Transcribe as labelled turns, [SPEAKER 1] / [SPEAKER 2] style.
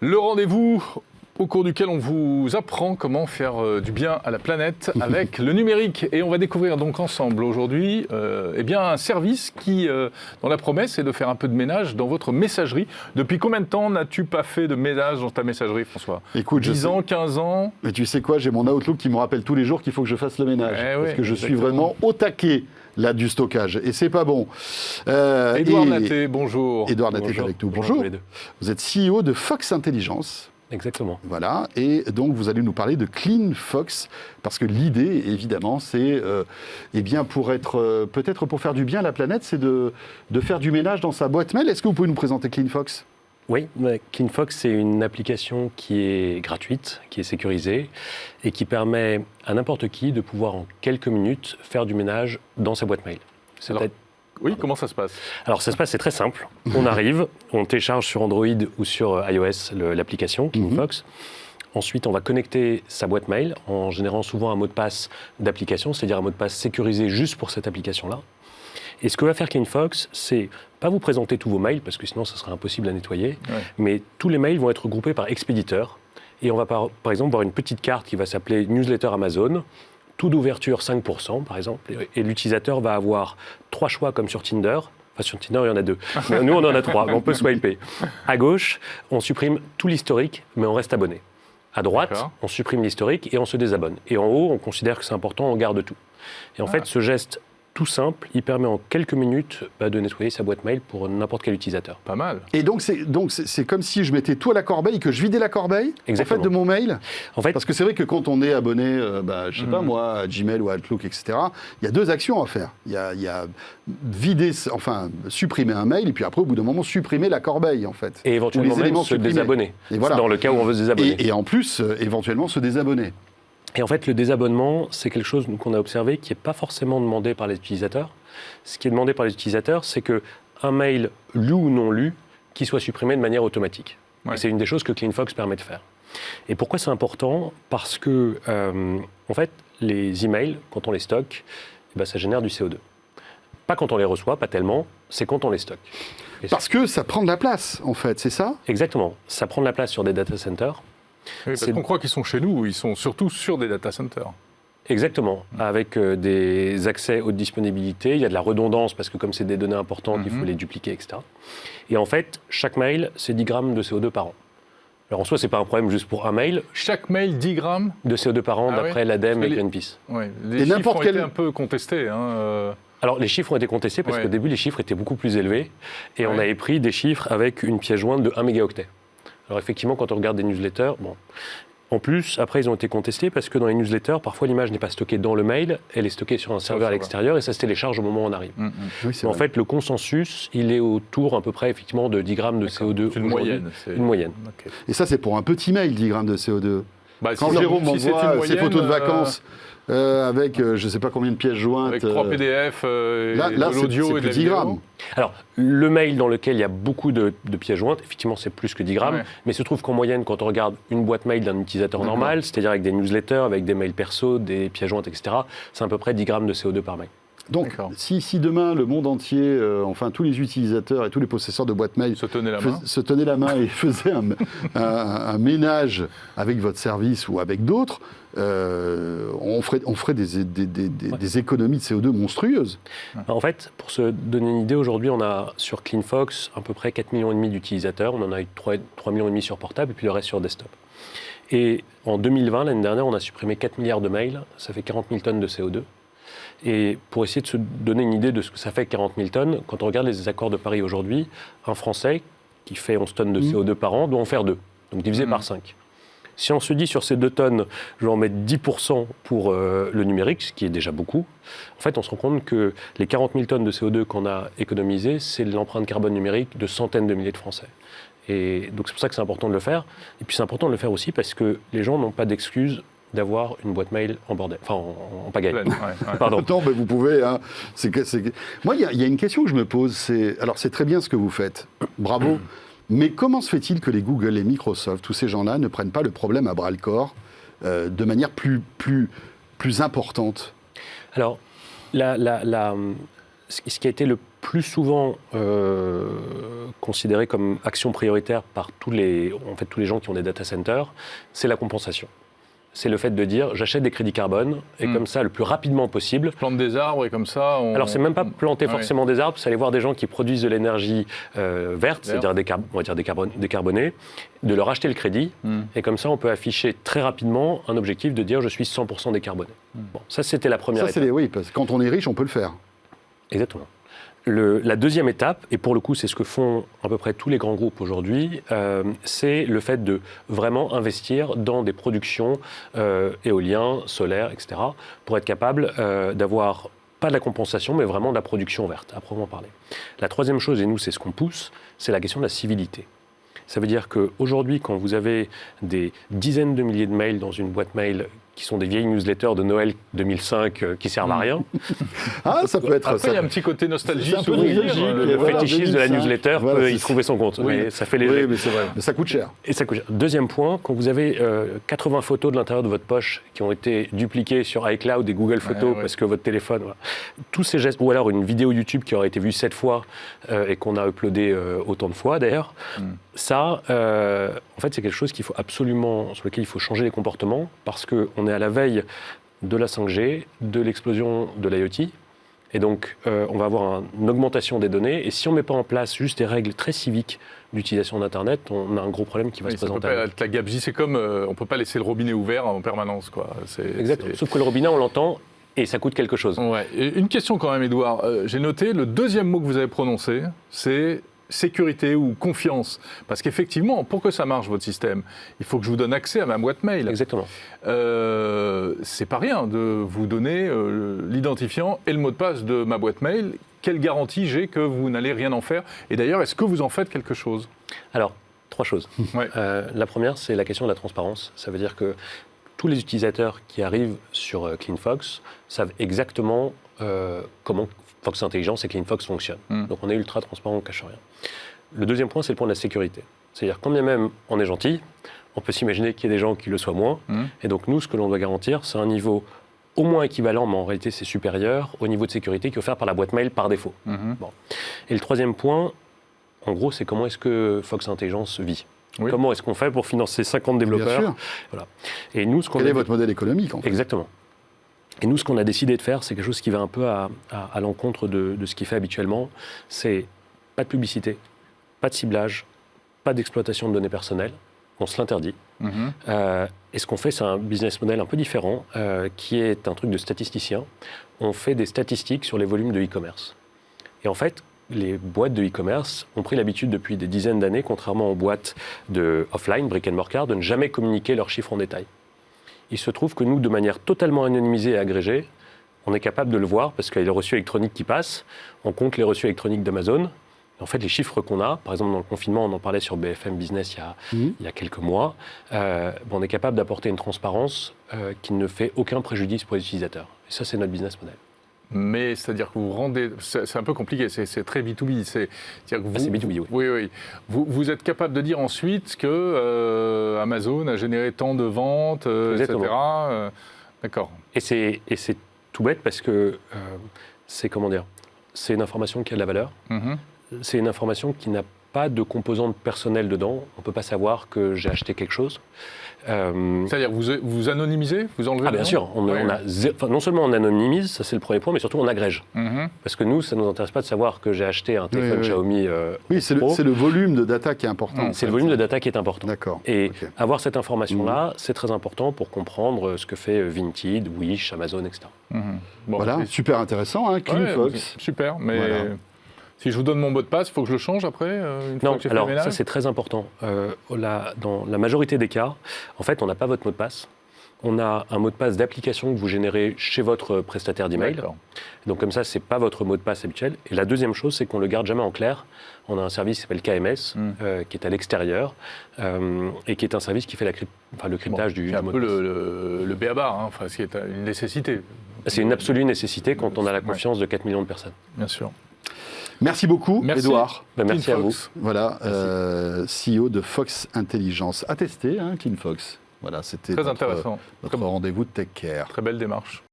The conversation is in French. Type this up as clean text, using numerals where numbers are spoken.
[SPEAKER 1] Le rendez-vous au cours duquel on vous apprend comment faire du bien à la planète avec le numérique. Et on va découvrir donc ensemble aujourd'hui un service qui, dont la promesse est de faire un peu de ménage dans votre messagerie. Depuis combien de temps n'as-tu pas fait de ménage dans ta messagerie, François ?
[SPEAKER 2] Écoute,
[SPEAKER 1] 10 ans, 15 ans ?
[SPEAKER 2] Mais tu sais quoi, j'ai mon Outlook qui me rappelle tous les jours qu'il faut que je fasse le ménage. Parce que je suis vraiment au taquet là du stockage. Et c'est pas bon.
[SPEAKER 1] Édouard Natté, bonjour.
[SPEAKER 2] Édouard Natté est avec nous. Bonjour. Vous êtes CEO de Fox Intelligence.
[SPEAKER 3] Exactement.
[SPEAKER 2] Voilà, et donc vous allez nous parler de CleanFox, parce que l'idée, évidemment, c'est, peut-être pour faire du bien à la planète, c'est de faire du ménage dans sa boîte mail. Est-ce que vous pouvez nous présenter CleanFox ?
[SPEAKER 3] Oui, CleanFox, c'est une application qui est gratuite, qui est sécurisée, et qui permet à n'importe qui de pouvoir en quelques minutes faire du ménage dans sa boîte mail.
[SPEAKER 1] Oui, comment ça se passe ?
[SPEAKER 3] Alors ça se passe, c'est très simple. On arrive, on télécharge sur Android ou sur iOS l'application CleanFox. Ensuite, on va connecter sa boîte mail en générant souvent un mot de passe d'application, c'est-à-dire un mot de passe sécurisé juste pour cette application-là. Et ce que va faire CleanFox, c'est pas vous présenter tous vos mails, parce que sinon ça serait impossible à nettoyer, mais tous les mails vont être regroupés par expéditeur. Et on va par exemple voir une petite carte qui va s'appeler Newsletter Amazon, taux d'ouverture 5%, par exemple, et l'utilisateur va avoir 3 choix comme sur Tinder. Enfin, sur Tinder, il y en a 2. Mais nous, on en a 3, mais on peut swiper. À gauche, on supprime tout l'historique, mais on reste abonné. À droite, on supprime l'historique et on se désabonne. Et en haut, on considère que c'est important, on garde tout. Et en fait, ce geste tout simple, il permet en quelques minutes de nettoyer sa boîte mail pour n'importe quel utilisateur.
[SPEAKER 1] Pas mal.
[SPEAKER 2] Et donc c'est comme si je mettais tout à la corbeille, que je vidais la corbeille en fait, de mon mail. Parce que c'est vrai que quand on est abonné, je sais pas moi, à Gmail ou à Outlook, etc., il y a 2 actions à faire. Il y a vider, supprimer un mail, et puis après, au bout d'un moment, supprimer la corbeille, en fait.
[SPEAKER 3] Et éventuellement même se désabonner.
[SPEAKER 2] Et voilà.
[SPEAKER 3] Dans le cas où on veut se désabonner.
[SPEAKER 2] Et en plus, éventuellement, se désabonner.
[SPEAKER 3] Et en fait, le désabonnement, c'est quelque chose qu'on a observé qui n'est pas forcément demandé par les utilisateurs. Ce qui est demandé par les utilisateurs, c'est qu'un mail lu ou non lu, qui soit supprimé de manière automatique. Et c'est une des choses que CleanFox permet de faire. Et pourquoi c'est important ? Parce que, en fait, les emails, quand on les stocke, ça génère du CO2. Pas quand on les reçoit, pas tellement, c'est quand on les stocke.
[SPEAKER 2] Parce que ça prend de la place, en fait, c'est ça ?
[SPEAKER 3] Exactement. Ça prend de la place sur des data centers.
[SPEAKER 1] Oui, parce qu'on croit qu'ils sont chez nous, ils sont surtout sur des data centers.
[SPEAKER 3] Exactement, avec des accès haute disponibilité, il y a de la redondance parce que comme c'est des données importantes, il faut les dupliquer, etc. Et en fait, chaque mail, c'est 10 grammes de CO2 par an. Alors en soi, ce n'est pas un problème juste pour un mail.
[SPEAKER 1] Chaque mail, 10 grammes
[SPEAKER 3] de CO2 par an, d'après l'ADEME et Greenpeace.
[SPEAKER 1] Les chiffres ont été un peu contestés.
[SPEAKER 3] Alors les chiffres ont été contestés parce qu'au début, les chiffres étaient beaucoup plus élevés. Et on avait pris des chiffres avec une pièce jointe de 1 mégaoctet. Alors effectivement, quand on regarde des newsletters, en plus, après, ils ont été contestés parce que dans les newsletters, parfois, l'image n'est pas stockée dans le mail, elle est stockée sur un serveur à l'extérieur et ça se télécharge au moment où on arrive.
[SPEAKER 2] Oui,
[SPEAKER 3] en fait, le consensus, il est autour à peu près, effectivement, de 10 grammes de CO2.
[SPEAKER 1] C'est une moyenne.
[SPEAKER 3] Une moyenne.
[SPEAKER 2] Okay. Et ça, c'est pour un petit mail, 10 grammes de CO2. Quand Jérôme m'envoie ses photos de vacances avec je ne sais pas combien de pièces jointes.
[SPEAKER 1] Avec 3 PDF,
[SPEAKER 2] là,
[SPEAKER 1] de l'audio et de la
[SPEAKER 2] 10 grammes.
[SPEAKER 3] Alors, le mail dans lequel il y a beaucoup de pièces jointes, effectivement, c'est plus que 10 grammes. Mais il se trouve qu'en moyenne, quand on regarde une boîte mail d'un utilisateur normal, c'est-à-dire avec des newsletters, avec des mails perso, des pièces jointes, etc., c'est à peu près 10 grammes de CO2 par mail.
[SPEAKER 2] Donc, si demain, le monde entier, tous les utilisateurs et tous les possesseurs de boîtes mail
[SPEAKER 1] se tenaient la main
[SPEAKER 2] et faisaient un ménage avec votre service ou avec d'autres, on ferait des économies de CO2 monstrueuses.
[SPEAKER 3] En fait, pour se donner une idée, aujourd'hui, on a sur CleanFox à peu près 4,5 millions d'utilisateurs. On en a eu 3,5 millions sur portable et puis le reste sur desktop. Et en 2020, l'année dernière, on a supprimé 4 milliards de mails. Ça fait 40 000 tonnes de CO2. Et pour essayer de se donner une idée de ce que ça fait 40 000 tonnes, quand on regarde les accords de Paris aujourd'hui, un Français qui fait 11 tonnes de CO2 par an doit en faire 2, donc divisé par 5. Si on se dit sur ces 2 tonnes, je vais en mettre 10% pour le numérique, ce qui est déjà beaucoup, en fait on se rend compte que les 40 000 tonnes de CO2 qu'on a économisées, c'est l'empreinte carbone numérique de centaines de milliers de Français. Et donc c'est pour ça que c'est important de le faire. Et puis c'est important de le faire aussi parce que les gens n'ont pas d'excuses d'avoir une boîte mail en bordel, en pagaille.
[SPEAKER 2] Pardon. Non, mais vous pouvez. Hein, Moi, il y a une question que je me pose. Alors, c'est très bien ce que vous faites. Bravo. Mais comment se fait-il que les Google et Microsoft, tous ces gens-là, ne prennent pas le problème à bras-le-corps de manière plus importante ?
[SPEAKER 3] Alors, ce qui a été le plus souvent considéré comme action prioritaire par tous les gens qui ont des data centers, c'est la compensation. C'est le fait de dire j'achète des crédits carbone et comme ça, le plus rapidement possible.
[SPEAKER 1] Plante des arbres et comme ça.
[SPEAKER 3] Alors, c'est même pas planter forcément des arbres, c'est aller voir des gens qui produisent de l'énergie verte, c'est-à-dire on va dire décarbonée, de leur acheter le crédit et comme ça, on peut afficher très rapidement un objectif de dire je suis 100% décarboné. Bon, ça, c'était la première étape.
[SPEAKER 2] Oui, parce que quand on est riche, on peut le faire.
[SPEAKER 3] Exactement. La deuxième étape, et pour le coup c'est ce que font à peu près tous les grands groupes aujourd'hui, c'est le fait de vraiment investir dans des productions éoliennes, solaires, etc., pour être capable d'avoir pas de la compensation, mais vraiment de la production verte, à proprement parler. La troisième chose, et nous c'est ce qu'on pousse, c'est la question de la civilité. Ça veut dire qu'aujourd'hui, quand vous avez des dizaines de milliers de mails dans une boîte mail qui sont des vieilles newsletters de Noël 2005 qui servent à rien.
[SPEAKER 2] Ah, ça peut être ça.
[SPEAKER 1] Après, il y a un petit côté nostalgie.
[SPEAKER 3] Le fétichiste de la newsletter peut y trouver son compte.
[SPEAKER 2] Oui.
[SPEAKER 3] Mais ça fait léger.
[SPEAKER 2] Oui, mais c'est vrai. Mais ça coûte cher.
[SPEAKER 3] Et ça coûte cher. Deuxième point, quand vous avez 80 photos de l'intérieur de votre poche qui ont été dupliquées sur iCloud et Google Photos parce que votre téléphone... Voilà, tous ces gestes, ou alors une vidéo YouTube qui aurait été vue 7 fois et qu'on a uploadé autant de fois d'ailleurs, ça, en fait, c'est quelque chose sur lequel il faut changer les comportements parce qu'on est à la veille de la 5G, de l'explosion de l'IoT. Et donc, on va avoir une augmentation des données. Et si on ne met pas en place juste des règles très civiques d'utilisation d'Internet, on a un gros problème qui va se présenter.
[SPEAKER 1] La gabegie, c'est comme on ne peut pas laisser le robinet ouvert en permanence, quoi.
[SPEAKER 3] Exactement. Sauf que le robinet, on l'entend et ça coûte quelque chose.
[SPEAKER 1] Ouais. Et une question quand même, Édouard. J'ai noté, le deuxième mot que vous avez prononcé, c'est sécurité ou confiance. Parce qu'effectivement, pour que ça marche, votre système, il faut que je vous donne accès à ma boîte mail.
[SPEAKER 3] Exactement.
[SPEAKER 1] C'est pas rien de vous donner l'identifiant et le mot de passe de ma boîte mail. Quelle garantie j'ai que vous n'allez rien en faire? Et d'ailleurs, est-ce que vous en faites quelque chose?
[SPEAKER 3] Alors, 3 choses. La première, c'est la question de la transparence. Ça veut dire que tous les utilisateurs qui arrivent sur CleanFox savent exactement comment Fox Intelligence et CleanFox fonctionnent. Donc on est ultra transparent, on ne cache rien. Le deuxième point, c'est le point de la sécurité. C'est-à-dire, quand bien même on est gentil, on peut s'imaginer qu'il y ait des gens qui le soient moins. Et donc nous, ce que l'on doit garantir, c'est un niveau au moins équivalent, mais en réalité c'est supérieur, au niveau de sécurité qui est offert par la boîte mail par défaut. Bon. Et le troisième point, en gros, c'est comment est-ce que Fox Intelligence vit. Comment est-ce qu'on fait pour financer 50 développeurs?
[SPEAKER 2] Bien sûr.
[SPEAKER 3] Voilà. Et nous,
[SPEAKER 2] Quel est votre modèle économique, en fait?
[SPEAKER 3] Exactement. Et nous, ce qu'on a décidé de faire, c'est quelque chose qui va un peu à l'encontre de ce qu'il fait habituellement. C'est pas de publicité, pas de ciblage, pas d'exploitation de données personnelles. On se l'interdit. Et ce qu'on fait, c'est un business model un peu différent, qui est un truc de statisticien. On fait des statistiques sur les volumes de e-commerce. Et en fait, les boîtes de e-commerce ont pris l'habitude depuis des dizaines d'années, contrairement aux boîtes de offline, brick and mortar, de ne jamais communiquer leurs chiffres en détail. Il se trouve que nous, de manière totalement anonymisée et agrégée, on est capable de le voir parce qu'il y a les reçus électroniques qui passent, on compte les reçus électroniques d'Amazon. En fait, les chiffres qu'on a, par exemple dans le confinement, on en parlait sur BFM Business il y a quelques mois, on est capable d'apporter une transparence qui ne fait aucun préjudice pour les utilisateurs. Et ça, c'est notre business model.
[SPEAKER 1] Mais c'est-à-dire que vous rendez... C'est un peu compliqué, c'est très B2B. C'est
[SPEAKER 3] B2B,
[SPEAKER 1] oui. Vous êtes capable de dire ensuite que Amazon a généré tant de ventes, etc. D'accord.
[SPEAKER 3] Et c'est tout bête parce que c'est une information qui a de la valeur. C'est une information qui n'a pas de composante personnelle dedans. On ne peut pas savoir que j'ai acheté quelque chose.
[SPEAKER 1] C'est-à-dire, vous anonymisez, vous enlevez
[SPEAKER 3] bien sûr. Non seulement on anonymise, ça c'est le premier point, mais surtout on agrège. Parce que nous, ça ne nous intéresse pas de savoir que j'ai acheté un téléphone Xiaomi.
[SPEAKER 2] C'est le volume de data qui est important.
[SPEAKER 3] C'est le volume de data qui est important.
[SPEAKER 2] D'accord.
[SPEAKER 3] Et avoir cette information-là, c'est très important pour comprendre ce que fait Vinted, Wish, Amazon, etc.
[SPEAKER 2] Bon, voilà, super intéressant, hein, CleanFox.
[SPEAKER 1] Super, mais... Voilà. Si je vous donne mon mot de passe, il faut que je le change après
[SPEAKER 3] Non, alors ça c'est très important. Dans la majorité des cas, en fait, on n'a pas votre mot de passe. On a un mot de passe d'application que vous générez chez votre prestataire d'email. Donc comme ça, ce n'est pas votre mot de passe habituel. Et la deuxième chose, c'est qu'on ne le garde jamais en clair. On a un service qui s'appelle KMS, qui est à l'extérieur, et qui est un service qui fait le cryptage du mot de passe.
[SPEAKER 1] C'est un peu le b.a.-ba, ce qui est une nécessité.
[SPEAKER 3] C'est une absolue nécessité quand on a la confiance de 4 millions de personnes.
[SPEAKER 1] Bien sûr.
[SPEAKER 2] Merci beaucoup, Édouard.
[SPEAKER 3] Merci à vous.
[SPEAKER 2] Voilà, CEO de Fox Intelligence. À tester, CleanFox. Voilà, c'était
[SPEAKER 1] très intéressant.
[SPEAKER 2] Notre rendez-vous de Tech Care.
[SPEAKER 1] Très belle démarche.